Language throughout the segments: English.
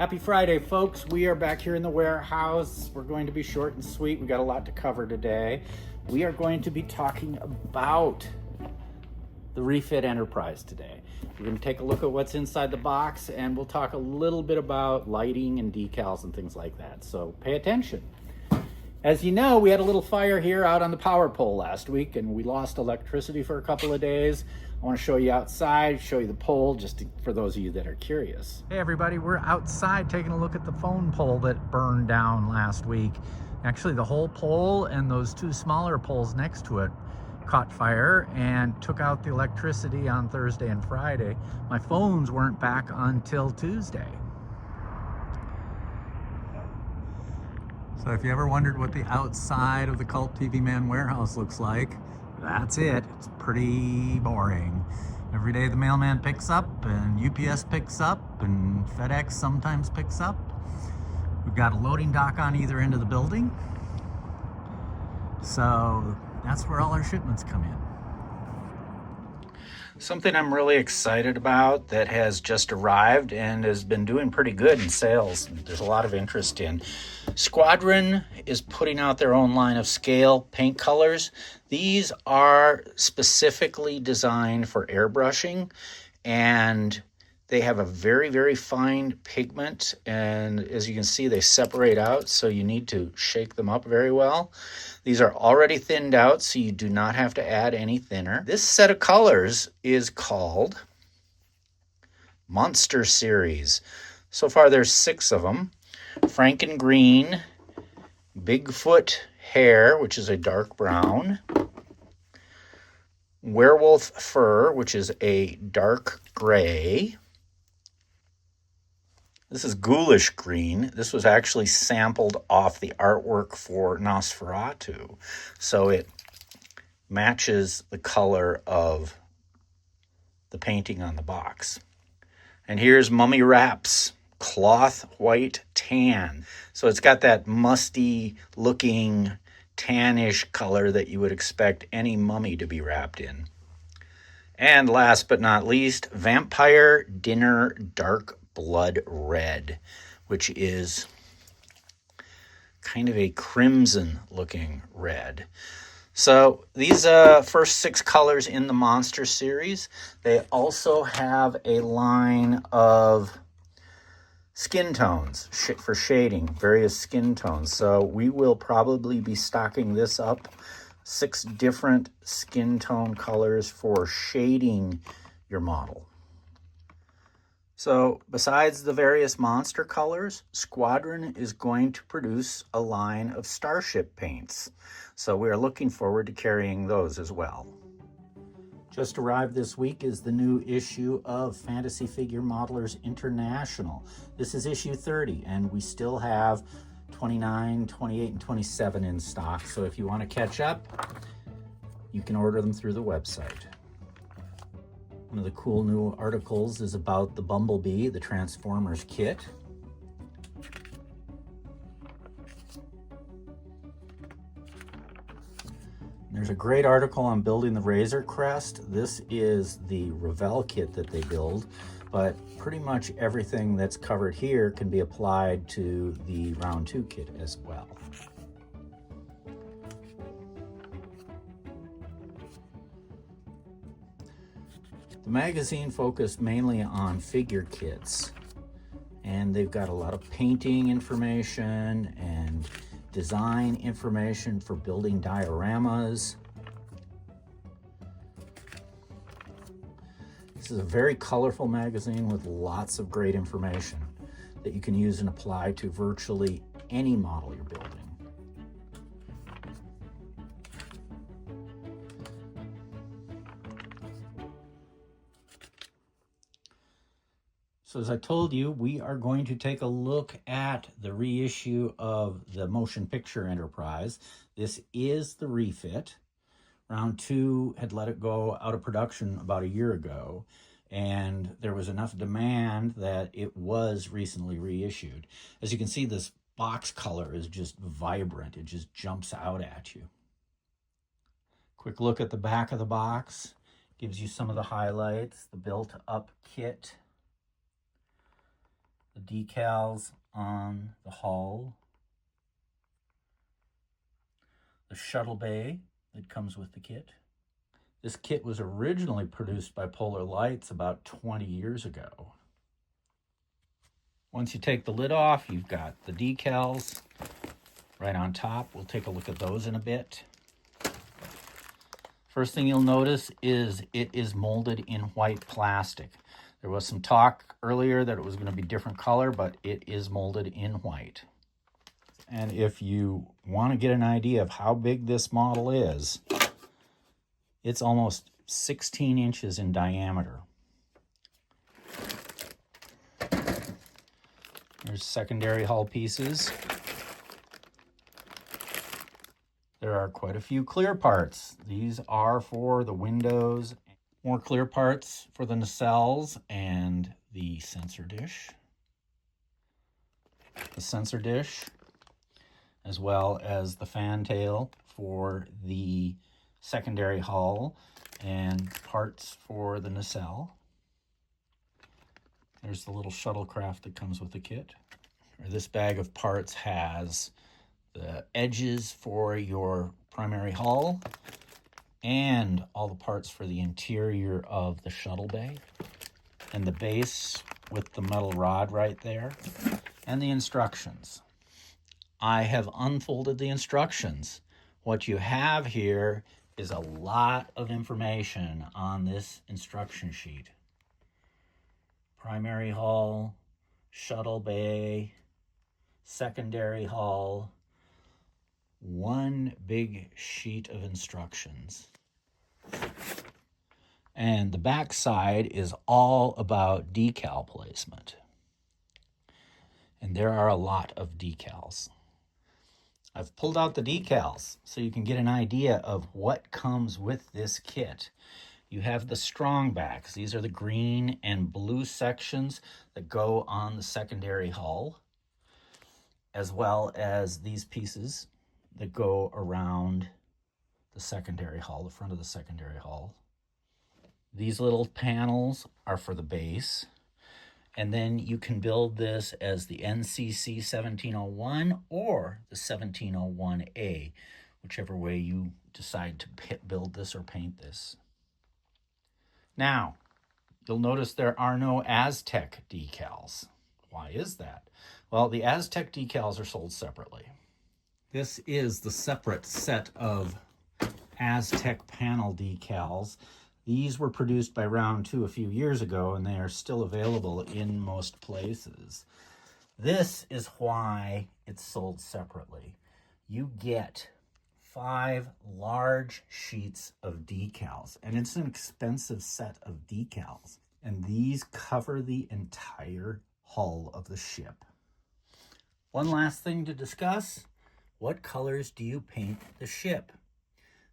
Happy Friday, folks. We are back here in the warehouse. We're going to be short and sweet. We got a lot to cover today. We are going to be talking about the Refit Enterprise today. We're going to take a look at what's inside the box, and we'll talk a little bit about lighting and decals and things like that. So pay attention. As you know, we had a little fire here out on the power pole last week, and we lost electricity for a couple of days. I want to show you outside, show you the pole, for those of you that are curious. Hey everybody, we're outside taking a look at the phone pole that burned down last week. Actually, the whole pole and those two smaller poles next to it caught fire and took out the electricity on Thursday and Friday. My phones weren't back until Tuesday. So if you ever wondered what the outside of the CultTVman warehouse looks like, that's it. It's pretty boring. Every day the mailman picks up, and UPS picks up, and FedEx sometimes picks up. We've got a loading dock on either end of the building. So that's where all our shipments come in. Something I'm really excited about that has just arrived and has been doing pretty good in sales, there's a lot of interest in. Squadron is putting out their own line of scale paint colors. These are specifically designed for airbrushing, and they have a very, very fine pigment, and as you can see, they separate out, so you need to shake them up very well. These are already thinned out, so you do not have to add any thinner. This set of colors is called Monster Series. So far, there's 6 of them. Franken Green, Bigfoot Hair, which is a dark brown, Werewolf Fur, which is a dark gray. This is Ghoulish Green. This was actually sampled off the artwork for Nosferatu, so it matches the color of the painting on the box. And here's Mummy Wraps, Cloth White Tan. So it's got that musty looking tannish color that you would expect any mummy to be wrapped in. And last but not least, Vampire Dinner Dark Blood Red, which is kind of a crimson looking red. So these first 6 colors in the Monster series, they also have a line of skin tones for shading, various skin tones. So we will probably be stocking this up, 6 different skin tone colors for shading your model. So besides the various monster colors, Squadron is going to produce a line of starship paints. So we are looking forward to carrying those as well. Just arrived this week is the new issue of Fantasy Figure Modelers International. This is issue 30, and we still have 29, 28, and 27 in stock. So if you want to catch up, you can order them through the website. One of the cool new articles is about the Bumblebee, the Transformers kit. There's a great article on building the Razor Crest. This is the Revell kit that they build, but pretty much everything that's covered here can be applied to the Round 2 kit as well. The magazine focused mainly on figure kits, and they've got a lot of painting information and design information for building dioramas. This is a very colorful magazine with lots of great information that you can use and apply to virtually any model you're building. So as I told you, we are going to take a look at the reissue of the Motion Picture Enterprise. This is the refit. Round 2 had let it go out of production about a year ago, and there was enough demand that it was recently reissued. As you can see, this box color is just vibrant. It just jumps out at you. Quick look at the back of the box. Gives you some of the highlights, the built-up kit. the decals on the hull, the shuttle bay that comes with the kit. This kit was originally produced by Polar Lights about 20 years ago. Once you take the lid off, you've got the decals right on top. We'll take a look at those in a bit. First thing you'll notice is it is molded in white plastic. There was some talk earlier that it was going to be different color, but it is molded in white. And if you want to get an idea of how big this model is, it's almost 16 inches in diameter. There's secondary hull pieces. There are quite a few clear parts. These are for the windows. More clear parts for the nacelles and the sensor dish. The sensor dish, as well as the fantail for the secondary hull and parts for the nacelle. There's the little shuttlecraft that comes with the kit. This bag of parts has the edges for your primary hull and all the parts for the interior of the shuttle bay, and the base with the metal rod right there, and the instructions. I have unfolded the instructions. What you have here is a lot of information on this instruction sheet. Primary hull, shuttle bay, secondary hull, one big sheet of instructions. And the back side is all about decal placement. And there are a lot of decals. I've pulled out the decals so you can get an idea of what comes with this kit. You have the strong backs. These are the green and blue sections that go on the secondary hull, as well as these pieces that go around the secondary hull, the front of the secondary hull. These little panels are for the base. And then you can build this as the NCC 1701 or the 1701A, whichever way you decide to build this or paint this. Now, you'll notice there are no Aztec decals. Why is that? Well, the Aztec decals are sold separately. This is the separate set of Aztec panel decals. These were produced by Round 2 a few years ago, and they are still available in most places. This is why it's sold separately. You get 5 large sheets of decals, and it's an expensive set of decals. And these cover the entire hull of the ship. One last thing to discuss. What colors do you paint the ship?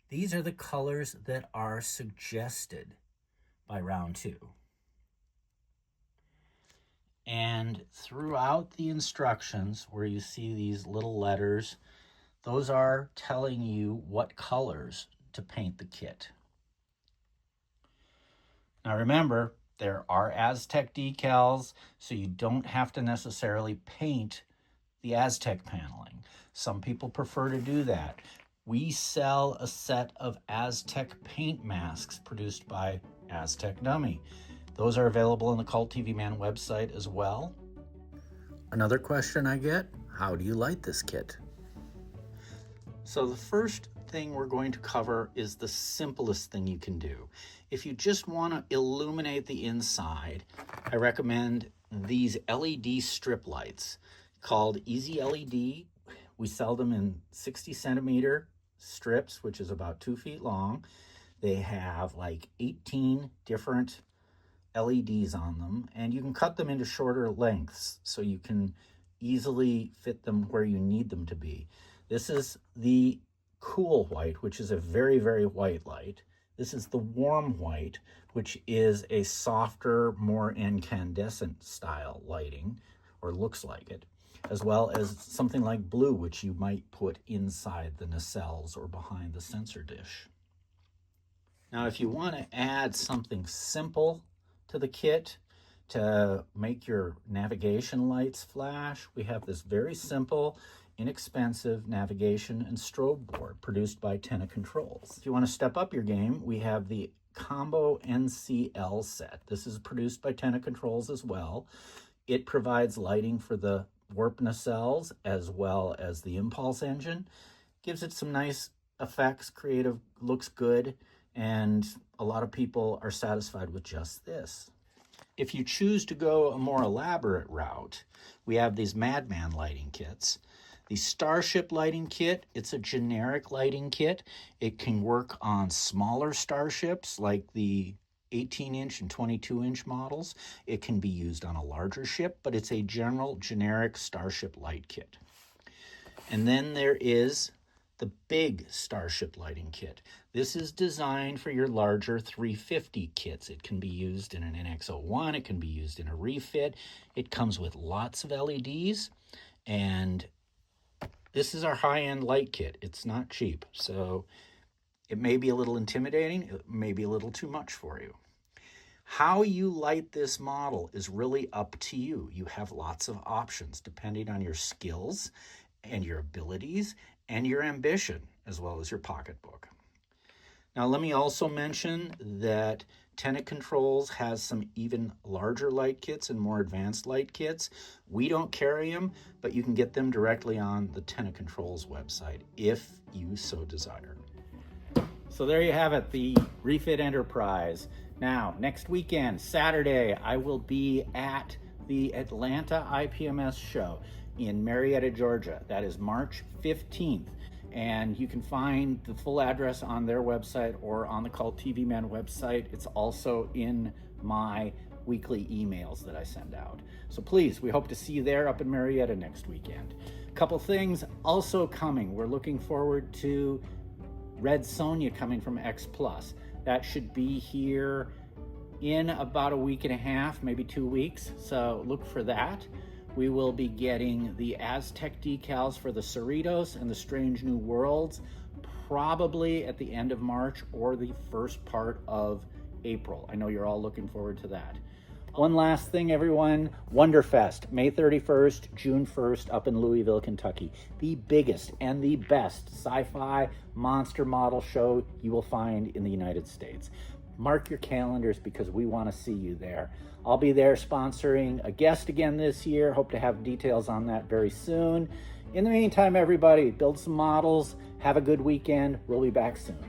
These are the colors that are suggested by Round 2. And throughout the instructions, where you see these little letters, those are telling you what colors to paint the kit. Now remember, there are Aztec decals, so you don't have to necessarily paint the Aztec paneling. Some people prefer to do that. We sell a set of Aztec paint masks produced by Aztec Dummy. Those are available on the CultTVman website as well. Another question I get, how do you light this kit? So the first thing we're going to cover is the simplest thing you can do. If you just want to illuminate the inside, I recommend these LED strip lights called Easy LED. We sell them in 60 centimeter strips, which is about 2 feet long. They have like 18 different LEDs on them, and you can cut them into shorter lengths so you can easily fit them where you need them to be. This is the cool white, which is a very, very white light. This is the warm white, which is a softer, more incandescent style lighting, or looks like it, as well as something like blue, which you might put inside the nacelles or behind the sensor dish. Now, if you want to add something simple to the kit to make your navigation lights flash, we have this very simple, inexpensive navigation and strobe board produced by Tenna Controls. If you want to step up your game, we have the Combo NCL set. This is produced by Tenna Controls as well. It provides lighting for the warp nacelles as well as the impulse engine. Gives it some nice effects, creative, looks good, and a lot of people are satisfied with just this. If you choose to go a more elaborate route, we have these Madman lighting kits. The Starship lighting kit, it's a generic lighting kit. It can work on smaller starships like the 18-inch and 22-inch models. It can be used on a larger ship, but it's a general generic Starship light kit. And then there is the big Starship lighting kit. This is designed for your larger 350 kits. It can be used in an NX-01, it can be used in a refit. It comes with lots of LEDs, and this is our high-end light kit. It's not cheap, so it may be a little intimidating, it may be a little too much for you. How you light this model is really up to you. You have lots of options depending on your skills and your abilities and your ambition, as well as your pocketbook. Now, let me also mention that Tenna Controls has some even larger light kits and more advanced light kits. We don't carry them, but you can get them directly on the Tenna Controls website if you so desire. So there you have it, the Refit Enterprise. Now, next weekend, Saturday, I will be at the Atlanta IPMS show in Marietta, Georgia. That is March 15th. And you can find the full address on their website or on the CultTVman website. It's also in my weekly emails that I send out. So please, we hope to see you there up in Marietta next weekend. A couple things also coming. We're looking forward to Red Sonja coming from X Plus. That should be here in about a week and a half, maybe 2 weeks. So look for that. We will be getting the Aztec decals for the Cerritos and the Strange New Worlds, probably at the end of March or the first part of April. I know you're all looking forward to that. One last thing, everyone. Wonderfest, May 31st, June 1st, up in Louisville, Kentucky. The biggest and the best sci-fi monster model show you will find in the United States. Mark your calendars because we want to see you there. I'll be there sponsoring a guest again this year. Hope to have details on that very soon. In the meantime, everybody, build some models. Have a good weekend. We'll be back soon.